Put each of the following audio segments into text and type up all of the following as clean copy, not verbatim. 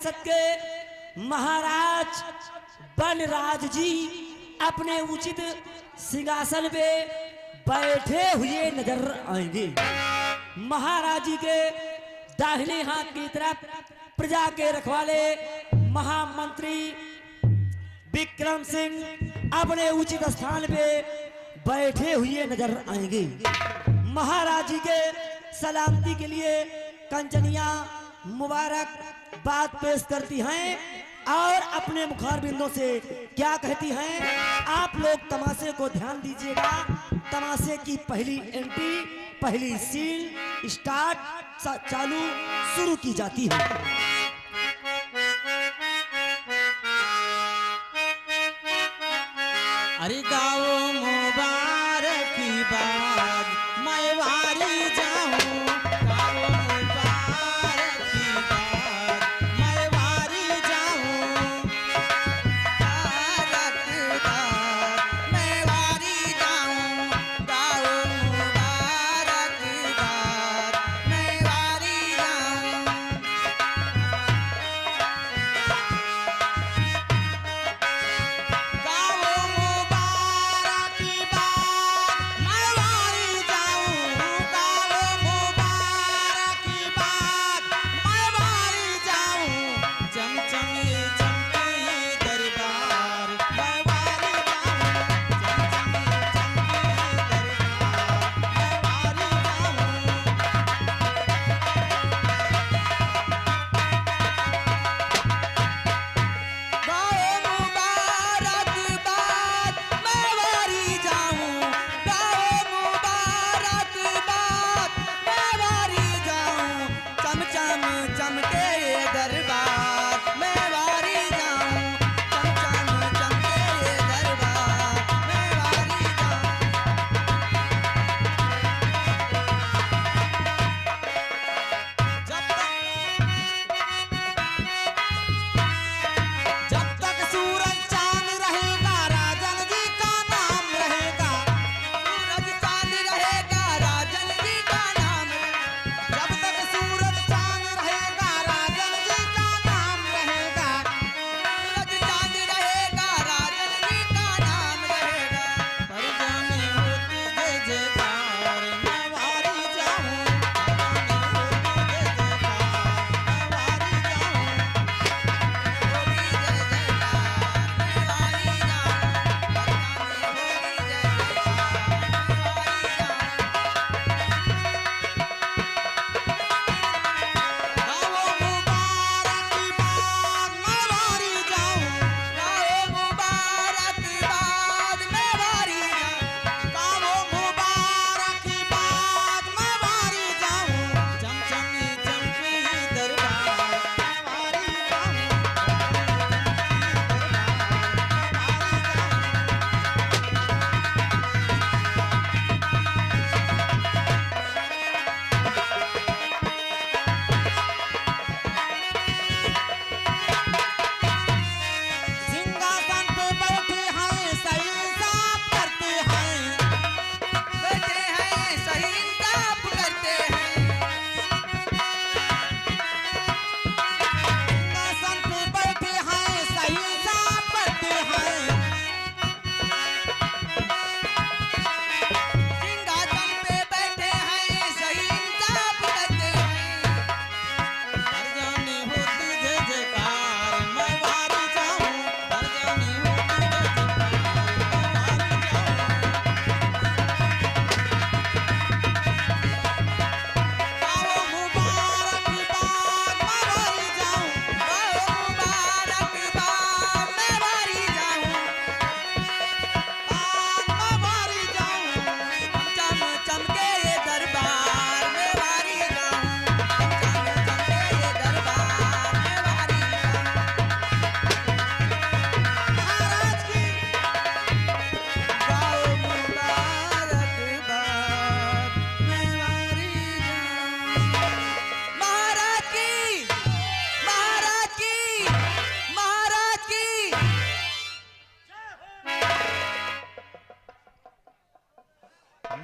के महाराज बनराज जी अपने उचित सिंहासन पे बैठे हुए नजर आएंगे। महाराज जी के दाहिने हाथ की तरफ प्रजा के रखवाले महामंत्री विक्रम सिंह अपने उचित स्थान पे बैठे हुए नजर आएंगे। महाराज जी के सलामती के लिए कंचनिया मुबारक बात पेश करती हैं और अपने मुखार बिंदों से क्या कहती हैं, आप लोग तमाशे को ध्यान दीजिएगा। तमाशे की पहली एंट्री, पहली सीन स्टार्ट चालू शुरू की जाती है। अरे गाओ मुबारक की बात मैं वारी जाऊं, गाओ मुबारक की बात मैं वारी जाऊं, मुबारक बात मैं वारी जाऊं, गाओ मुबारक बात मैं वारी जाऊं।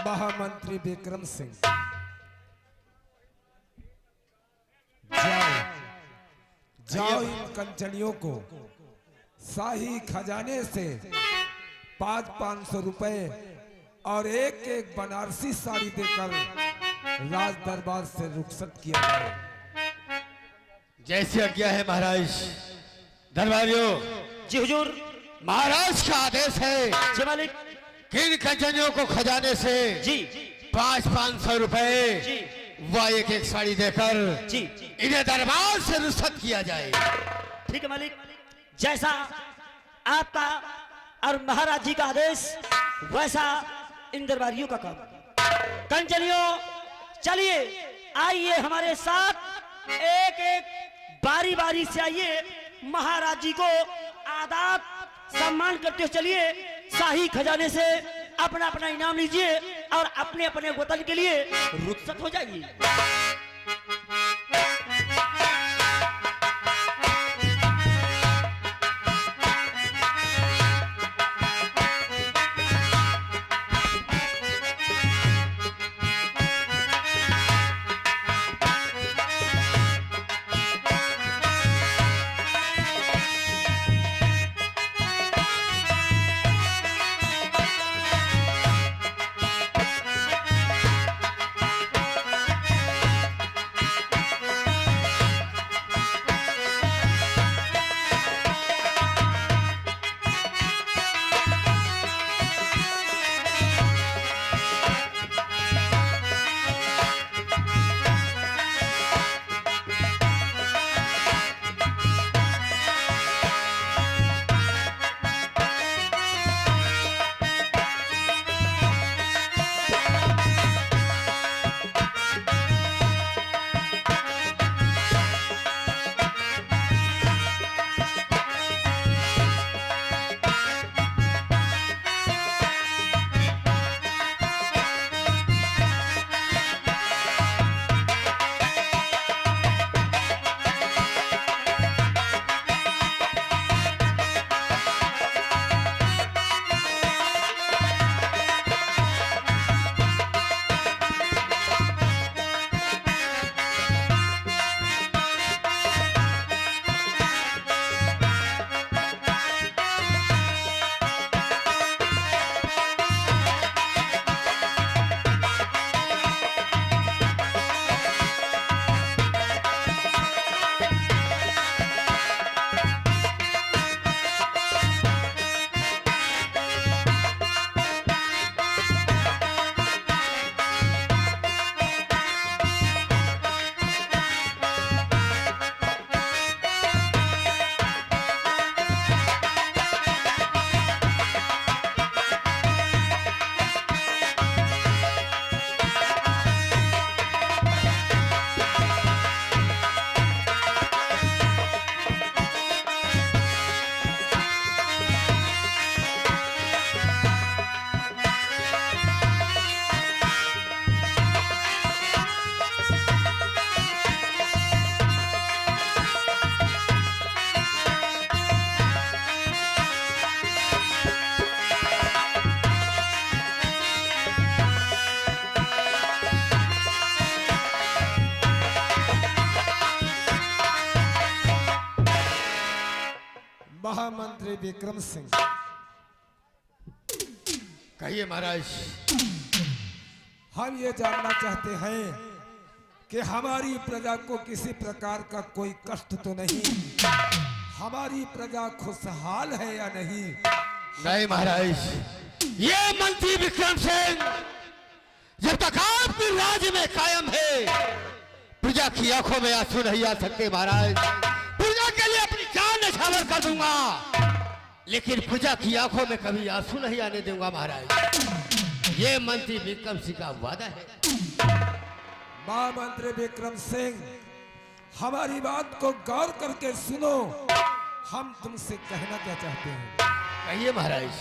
महामंत्री विक्रम सिंह जय जाओ इन कंचनियों को शाही खजाने से 500-500 रुपए और एक एक बनारसी साड़ी देकर राज दरबार से रुखसत किया जाए। जैसी आज्ञा है महाराज। दरबारियों, जी हुजूर। महाराज का आदेश है जी मालिक। किन कंचनियों को खजाने से जी 500-500 रुपए जी व एक एक साड़ी देकर जी इन्हें दरबार से रुखसत किया जाए। ठीक है मालिक, जैसा आपका और महाराज जी का आदेश वैसा इन दरबारियों का काम। कंचनियों, चलिए आइए हमारे साथ, एक एक बारी बारी से आइए, महाराज जी को आदाब सम्मान करते हुए चलिए। शाही खजाने से अपना अपना इनाम लीजिए और अपने अपने वतन के लिए रुखसत हो जाइए। महामंत्री विक्रम सिंह, कहिए महाराज। हम ये जानना चाहते हैं कि हमारी प्रजा को किसी प्रकार का कोई कष्ट तो नहीं, हमारी प्रजा खुशहाल है या नहीं? नहीं महाराज, ये मंत्री विक्रम सिंह जब तक आपके राज्य में कायम है, प्रजा की आंखों में आंसू नहीं आ सकते महाराज। प्रजा के लिए अपनी जान न्यौछावर कर दूंगा, लेकिन प्रजा की आंखों में कभी आंसू नहीं आने दूंगा महाराज। ये मंत्री विक्रम सिंह का वादा है। महामंत्री विक्रम सिंह, हमारी बात को गौर करके सुनो, हम तुमसे कहना क्या चाहते हैं। कहिए महाराज।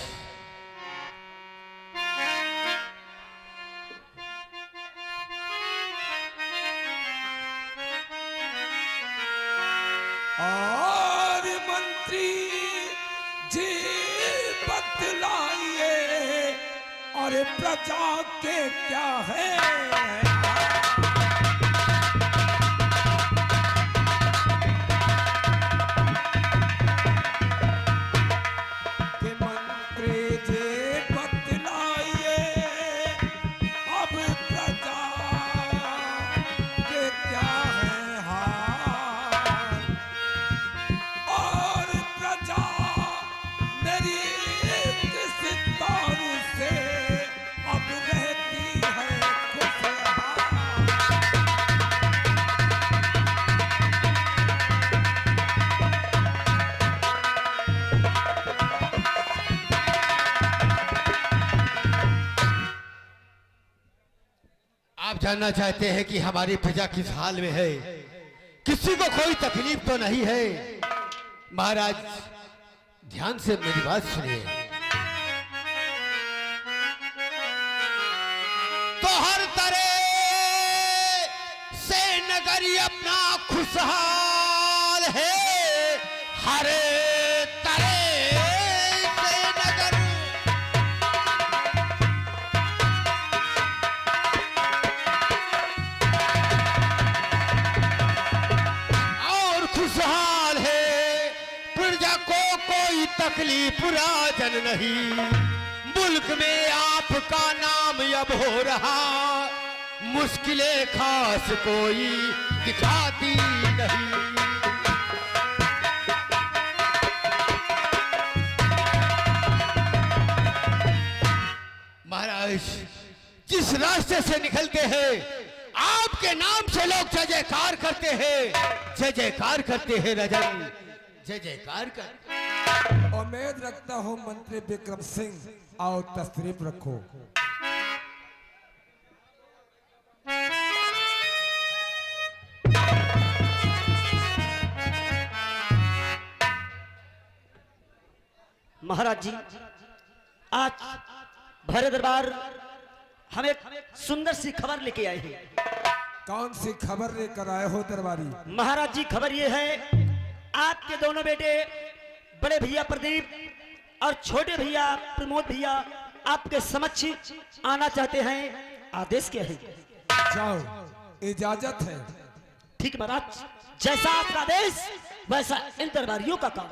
और मंत्री जी बतलाइए, और प्रजा के क्या है। जानना चाहते हैं कि हमारी प्रजा किस हाल में है, किसी को कोई तकलीफ तो नहीं है। महाराज ध्यान से मेरी बात सुनिए। तो हर तरह से नगरी अपना खुशहाल है, हर तरह से नगर और खुशहाल है। प्रजा को कोई तकलीफ राजन नहीं, मुल्क में आपका नाम अब हो रहा, मुश्किलें खास कोई दिखाती नहीं। महाराज जिस रास्ते से निकलते हैं आपके नाम से लोग जय जयकार करते हैं, जय जयकार करते हैं राजन, जय जयकार कर। उम्मीद रखता हूँ मंत्री विक्रम सिंह आओ तशरीफ रखो। महाराज जी, आज भरे दरबार हम एक सुंदर सी खबर लेके आए हैं। कौन सी खबर लेकर आए हो दरबारी? महाराज जी, खबर ये है, आपके दोनों बेटे बड़े भैया प्रदीप और छोटे भैया प्रमोद भैया आपके समक्ष आना चाहते हैं। आदेश क्या है? जाओ, इजाजत है। ठीक महाराज, जैसा आपका आदेश वैसा इन दरबारियों का काम।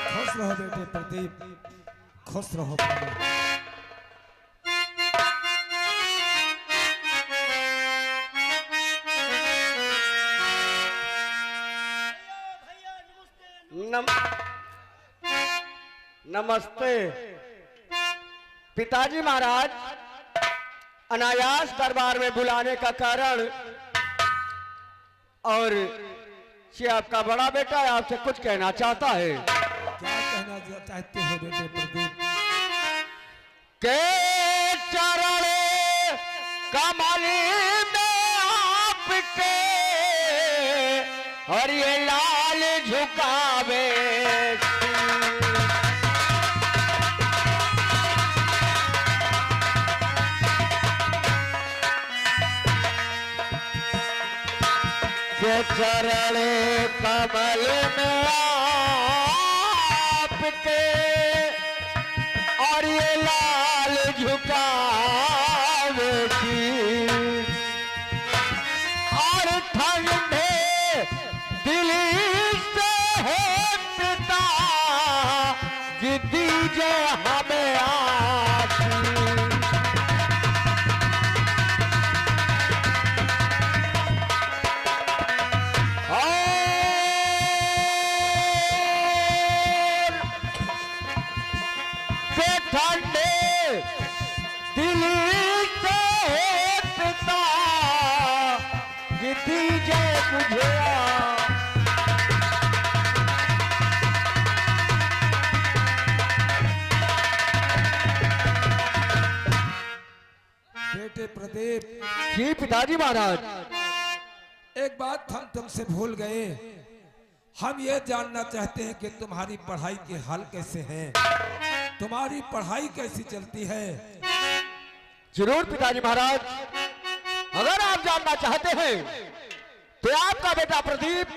खुश रहो बेटे प्रदीप, खुश रहो प्रदीप। नमस्ते पिताजी महाराज, अनायास दरबार में बुलाने का कारण, और ये आपका बड़ा बेटा आपसे कुछ कहना चाहता है। क्या कहना चाहते हो बेटे प्रदीप? के चरण कमल में आपके और ये लाल झुकावे, के चरण कमल में आपके और ये लाल झुकावे की, और ठंडे दिल से है पिता जी दीजिए हमें आशीष। ठंडे दिल से होता दीजिए मुझे। बेटे प्रदीप, जी पिताजी महाराज। एक बात हम तुमसे भूल गए। हम ये जानना चाहते हैं कि तुम्हारी पढ़ाई के हाल कैसे हैं, तुम्हारी पढ़ाई कैसी चलती है? जरूर पिताजी महाराज, अगर आप जानना चाहते हैं तो आपका बेटा प्रदीप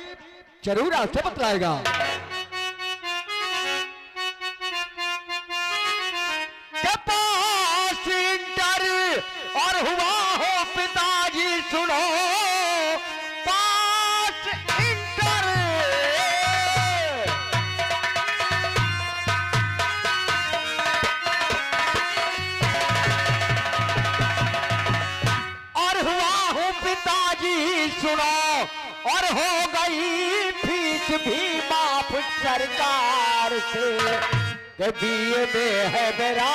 जरूर आपसे बतलाएगा। के पास इंटर और हुआ हो पिताजी सुनो, पास इंटर और हुआ हो पिताजी सुनो, और हो गई फीस भी माफ सरकार से। के बीए में है मेरा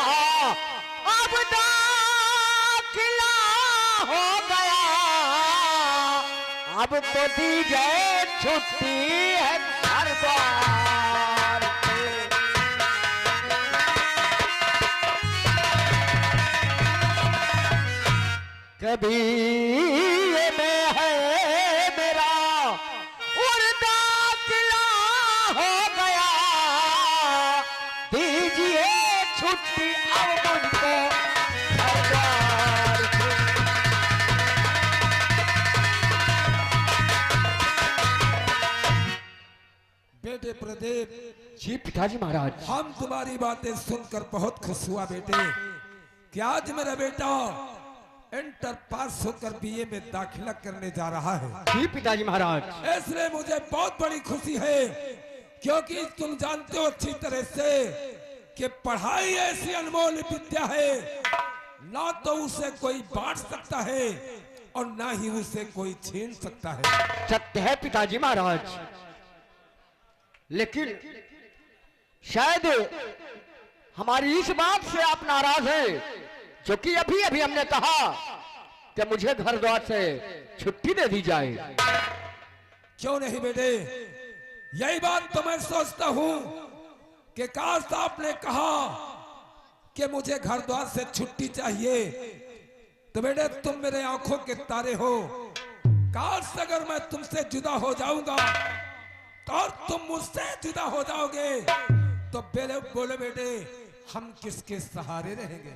अब दाखिला हो गया, अब तो दी जाए छुट्टी है घर द्वार पे। कभी ये में है मेरा और दाखिला हो गया, दीजिए छुट्टी अब मुझको घर द्वार पे। बेटे प्रदीप, जी पिताजी महाराज। हम तुम्हारी बातें सुनकर बहुत खुश हुआ बेटे कि आज मेरा बेटा इंटर पास होकर बीए में दाखिला करने जा रहा है। जी पिताजी महाराज। इसलिए मुझे बहुत बड़ी खुशी है, क्योंकि तुम जानते हो अच्छी तरह से कि पढ़ाई ऐसी अनमोल विद्या है, ना तो उसे कोई बांट सकता है और ना ही उसे कोई छीन सकता है। सत्य है पिताजी महाराज, लेकिन शायद हमारी इस बात से आप नाराज हैं, जो कि अभी अभी हमने कहा कि मुझे घर द्वार से छुट्टी दे दी जाए। क्यों नहीं बेटे, यही बात तो मैं सोचता हूं कि काश आपने कहा कि मुझे घर द्वार से छुट्टी चाहिए, तो बेटे तुम मेरे आंखों के तारे हो। काश अगर मैं तुमसे जुदा हो जाऊंगा और तुम मुझसे जुदा हो जाओगे, तो बोले बेटे हम किसके सहारे रहेंगे।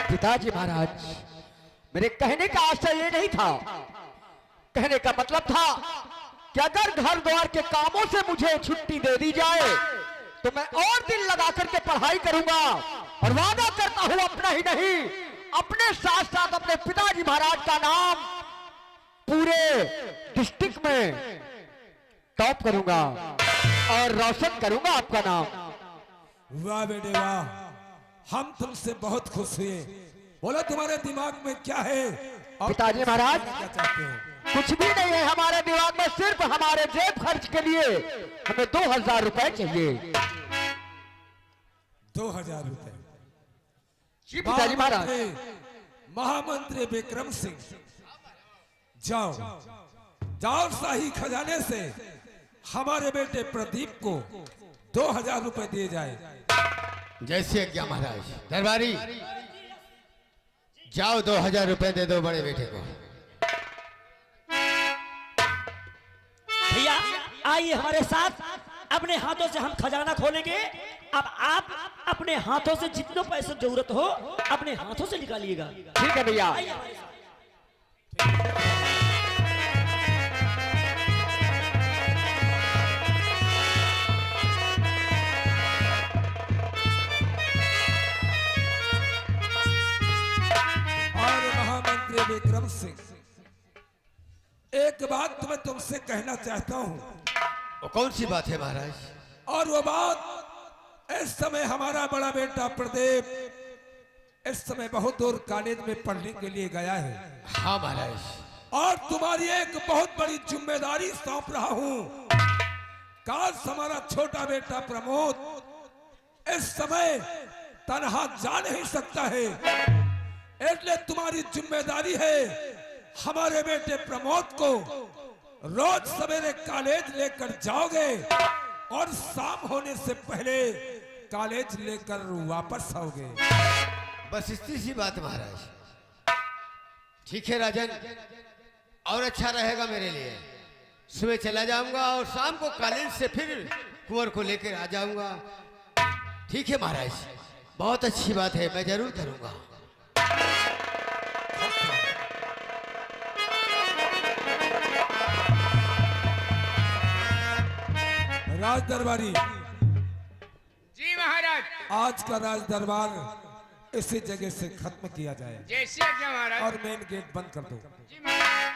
पिताजी महाराज, मेरे कहने का आशय ये नहीं था, कहने का मतलब था कि अगर घर द्वार के कामों से मुझे छुट्टी दे दी जाए तो मैं और दिल लगा करके पढ़ाई करूंगा, और वादा करता हूं अपना ही नहीं अपने साथ साथ अपने पिताजी महाराज का नाम पूरे डिस्ट्रिक्ट में टॉप करूंगा और रोशन करूंगा आपका नाम। वाह बेटे वाह, हम तुमसे बहुत खुश हुए। बोलो तुम्हारे दिमाग में क्या है और पिताजी महाराज, क्या चाहते हो? कुछ भी नहीं है हमारे दिमाग में, सिर्फ हमारे जेब खर्च के लिए हमें 2000 रुपए चाहिए। 2000 रुपए? जी पिताजी महाराज। महामंत्री विक्रम सिंह, जाओ जाओ शाही खजाने से हमारे बेटे प्रदीप को 2000 रुपए दिए जाए। जैसे आज्ञा महाराज। दरबारी, जाओ 2000 रुपए दे दो बड़े बेटे को। भैया आइए हमारे साथ, अपने हाथों से हम खजाना खोलेंगे। अब आप अपने हाथों से जितने पैसे जरूरत हो अपने हाथों से निकालिएगा। ठीक है भैया। आइए हमारे साथ। और महामंत्री विक्रम सिंह, एक बात मैं तुमसे कहना चाहता हूं, वो कौन सी बात है महाराज? और वो बात इस समय हमारा बड़ा बेटा प्रदीप इस समय बहुत दूर कॉलेज में पढ़ने के लिए गया है। हाँ महाराज। और तुम्हारी एक बहुत बड़ी जिम्मेदारी सौंप रहा हूं। काश हमारा छोटा बेटा प्रमोद इस समय तनहा जा नहीं सकता है, इसलिए तुम्हारी जिम्मेदारी है हमारे बेटे प्रमोद को रोज सवेरे कॉलेज लेकर जाओगे और शाम होने से पहले कॉलेज लेकर वापस आओगे। बस इतनी सी बात महाराज। ठीक है राजन, और अच्छा रहेगा मेरे लिए। सुबह चला जाऊंगा और शाम को कॉलेज से फिर कुंवर को लेकर आ जाऊंगा। ठीक है महाराज, बहुत अच्छी बात है, मैं जरूर करूंगा। राज दरबारी, जी महाराज। आज का राज दरबार इसी जगह से खत्म किया जाए जैसी आज्ञा महाराज। और मेन गेट बंद कर दो। जी महाराज।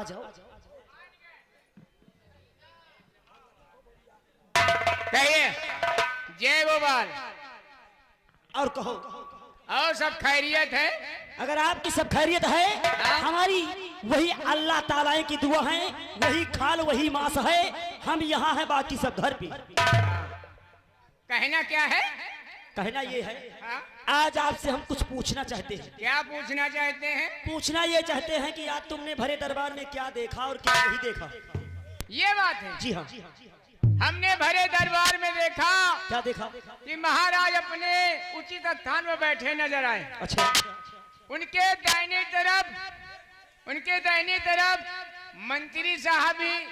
जाओ। कहिए जय गोपाल। और कहो, और सब खैरियत है? अगर आपकी सब खैरियत है, हमारी वही अल्लाह ताला की दुआ है, वही खाल वही मांस है, हम यहाँ हैं, बाकी सब घर पे। कहना क्या है? कहना ये है, हाँ? आज आपसे हम कुछ पूछना चाहते हैं। क्या पूछना चाहते हैं? पूछना ये चाहते हैं कि आज तुमने भरे दरबार में क्या देखा और क्या नहीं देखा। ये बात है। जी हाँ, हमने भरे दरबार में देखा क्या देखा? कि महाराज अपने उचित स्थान में बैठे नजर आए। अच्छा, उनके दाहिनी तरफ मंत्री साहब भी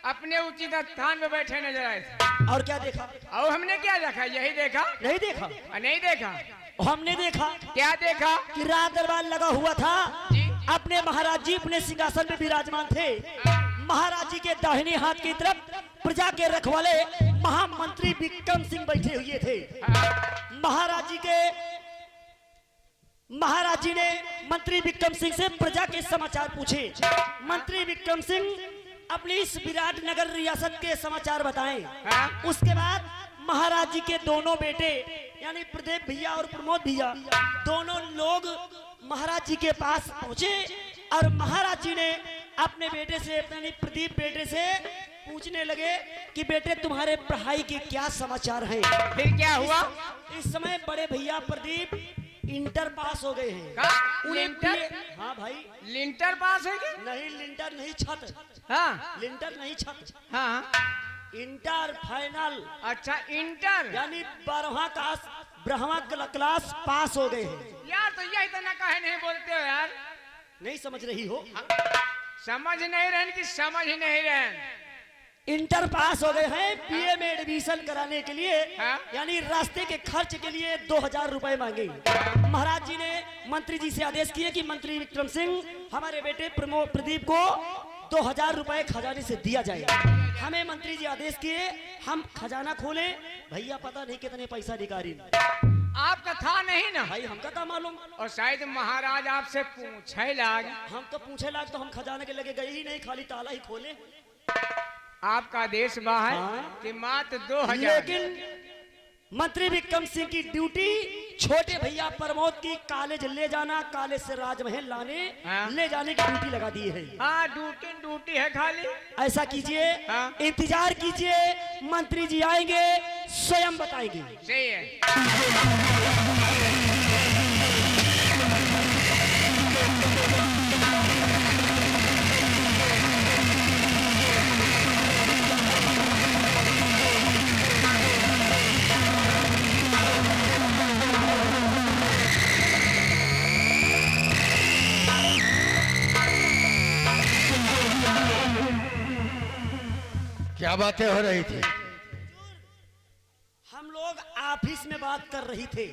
अपने उचित स्थान में बैठे नजर आए थे। और क्या देखा? और हमने क्या देखा? यही देखा? नहीं देखा। नहीं देखा। हमने देखा क्या देखा? कि रात दरबार लगा हुआ था, जी। अपने महाराज जी अपने सिंहासन में विराजमान थे। महाराज जी के दाहिने हाथ की तरफ प्रजा के रखवाले महामंत्री विक्रम सिंह बैठे हुए थे। महाराज जी ने मंत्री विक्रम सिंह से प्रजा के समाचार पूछे। मंत्री विक्रम सिंह अपनी इस विराट नगर रियासत के समाचार बताएं। हाँ? उसके बाद महाराज जी के दोनों बेटे यानी प्रदीप भैया और प्रमोद भैया दोनों लोग महाराज जी के पास पहुंचे और महाराज जी ने अपने बेटे से यानी प्रदीप बेटे से पूछने लगे कि बेटे तुम्हारे पढ़ाई के क्या समाचार हैं। फिर क्या हुआ? इस समय बड़े भैया प्रदीप इंटर पास हो गए हैं। कहा? उन्हें लिंटर? हाँ भाई, लिंटर पास है क्या? नहीं लिंटर नहीं, छत। हाँ लिंटर नहीं, छत। हाँ। इंटर फाइनल अच्छा, इंटर। यानी 12वां क्लास पास हो गए हैं। यार तो यही तो ना कहे नहीं बोलते हो यार। नहीं समझ रही हो? समझ नहीं रहे कि समझ ही नहीं रहे। इंटर पास हो गए हैं, बीए में एडमिशन कराने के लिए हाँ? यानी रास्ते के खर्च के लिए 2000 रुपए मांगे। महाराज जी ने मंत्री जी से आदेश किए कि मंत्री विक्रम सिंह हमारे बेटे प्रदीप को 2000 रुपए खजाने से दिया जाए। हमें मंत्री जी आदेश किए, हम खजाना खोले, भैया पता नहीं कितने पैसा निकाली। आपका था नहीं ना भाई हमका क्या मालूम, और शायद महाराज आपसे पूछे लाग। हम तो पूछे लाग तो हम खजाने के लगे गए ही नहीं, खाली ताला ही खोले। आपका देश बाहर हाँ? कि मात्र 2000। लेकिन मंत्री विक्रम सिंह की ड्यूटी छोटे भैया प्रमोद की कॉलेज ले जाना, कॉलेज से राजमहल लाने हाँ? ले जाने की ड्यूटी लगा दी है। हाँ, ड्यूटी है खाली। ऐसा कीजिए, हाँ? इंतजार कीजिए, मंत्री जी आएंगे स्वयं बताएंगे। सही है। क्या बातें हो रही थी? हम लोग ऑफिस में बात कर रही थे,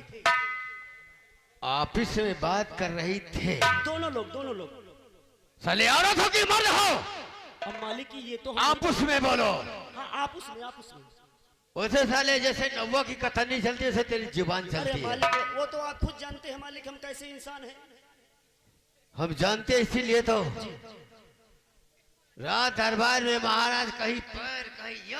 ऑफिस में बात कर रही थे? दोनों लोग। साले औरत हो कि मर्द हो? अब मालिक की ये तो आपस में बोलो। हाँ, आपस में। वैसे साले जैसे नौवा की कथनी चलती है, ऐसे तेरी जुबान अरे चलती है। मालिक वो तो आप खुद जानते हैं मालिक हम कैसे इंसान हैं। हम जानते हैं, इसीलिए तो रात दरबार में महाराज कहीं पैर कहीं यो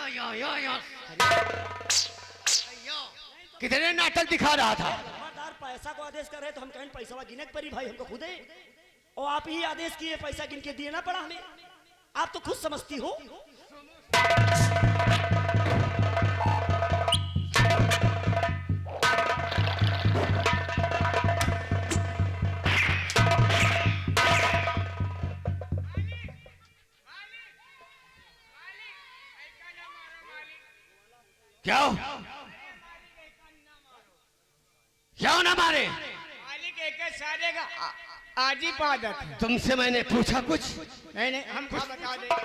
कितने नाटक दिखा रहा था। जमादार पैसा को आदेश कर रहे तो हम कहें पैसा गिने के परी भाई हमको खुद है, और आप ही आदेश किए, पैसा गिन के दिए ना पड़ा हमें। आप तो खुद समझती हो। क्यों ना मारे? मालिक एक सारे का आज ही पादत है। तुमसे मैंने पूछा कुछ? नहीं हम कुछ बता देंगे।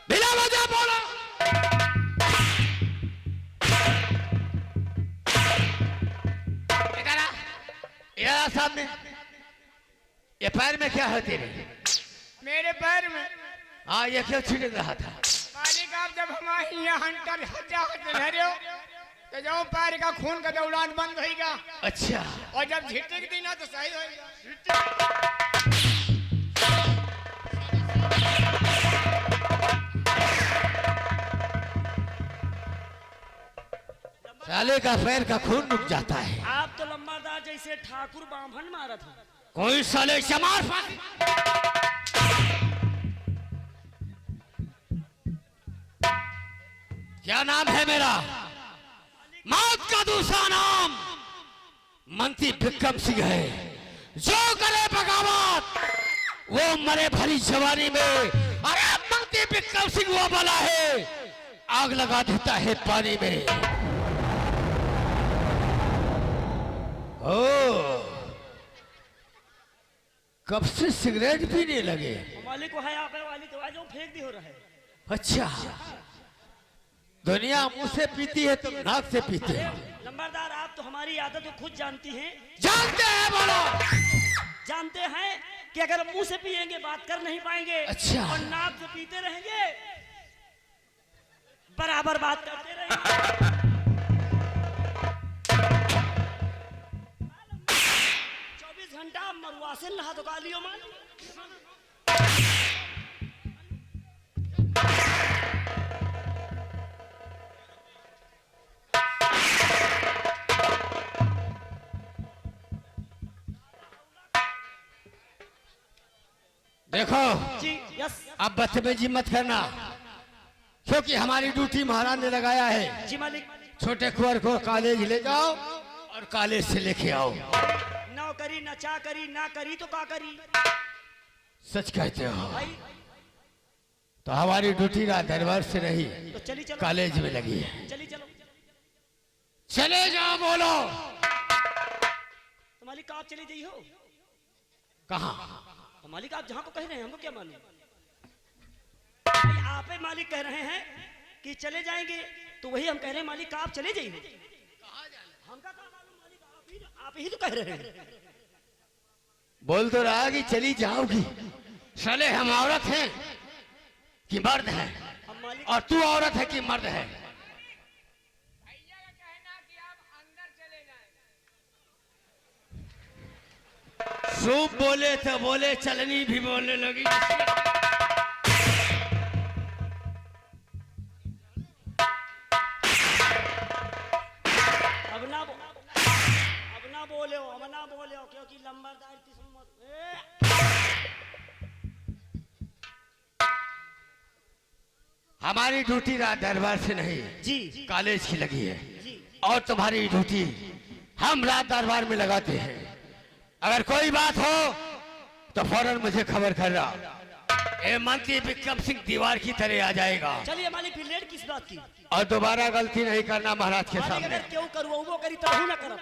बिना वजह बोला। इधर आ, सामने ये पैर में क्या है तेरे? मेरे पैर में हाँ, ये क्यों छिड़क रहा था? मालिक आप जब हमारे यहाँ हंटर हटे हो तो जो पैर का खून का दौरान बंद होगा। अच्छा, और जब झिटक दी ना तो सही होगा। साले का पैर का खून रुक जाता है। आप तो लंबादार जैसे ठाकुर बामन मारा था। कोई साले समार फांसी। क्या नाम है मेरा? मौत का दूसरा नाम मंत्री विक्रम सिंह है। जो करे बगावत वो मरे भरी जवानी में। अरे मंत्री विक्रम सिंह वो वाला है, आग लगा देता है पानी में। ओ, कब से सिगरेट पीने लगे? मालिक वहाँ आप वाली तो आज फेंक दी हो रहा है। अच्छा, दुनिया मुंह से पीती है, तुम नाक से पीते हो। नंबरदार आप तो हमारी आदत को खुद जानती हैं। जानते हैं? बोलो। जानते हैं कि अगर मुंह से पिएंगे बात कर नहीं पाएंगे। अच्छा। और नाक से पीते रहेंगे बराबर बात करते रहेंगे। 24 घंटा मरुआ से नहा तो गालियों में। देखो, जी यस अब बदतमीजी मत करना, क्योंकि हमारी ड्यूटी महाराज ने लगाया है। जी मालिक। छोटे कुंवर को कॉलेज ले जाओ और कॉलेज से लेके आओ। नौकरी न चाकरी ना करी तो का करी? सच कहते हो? भाई तो हमारी ड्यूटी रात दरबार से नहीं, तो चली चलो कॉलेज में लगी है। चली चलो। चले जाओ। बोलो। तो मालिक आप चली जाइए हो। कहाँ? तो मालिक आप जहाँ को कह रहे हैं हमको क्या मालूम? भाई आप ही मालिक कह रहे हैं कि चले जाएंगे, तो वही हम कह रहे हैं मालिक आप चले जाइए। हमका क्या मालूम मालिक, आप ही तो कह रहे हैं। बोल तो रहा कि चली जाओगी। साले हम औरत हैं कि मर्द हैं? हम मालिक और तू औरत है कि मर्द है? भैया का कहना कि आप अंदर चले जाएं। सूप बोले तो बोले, चलनी भी बोलने लगी। अब ना बोले हो, अब ना बोले हो, क्योंकि लंबरदार की सुम्मत हमारी ड्यूटी रात दरबार से नहीं, जी कॉलेज की लगी है। जी। और तुम्हारी ड्यूटी हम रात दरबार में लगाते हैं। अगर कोई बात हो तो फौरन मुझे खबर कर रहा। ये मंत्री विक्रम सिंह दीवार की तरह आ जाएगा। चलिए मालिक, फिर लेट किस बात की? और दोबारा गलती नहीं करना महाराज के मालिक सामने। अगर क्यों करूँ वो करी तो हूँ ना करब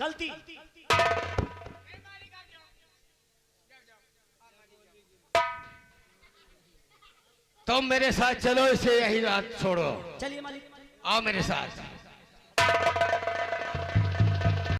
गलती। तुम मेरे साथ चलो, इसे यही रात छोड़ो। चलिए मालिक। आओ मेरे साथ।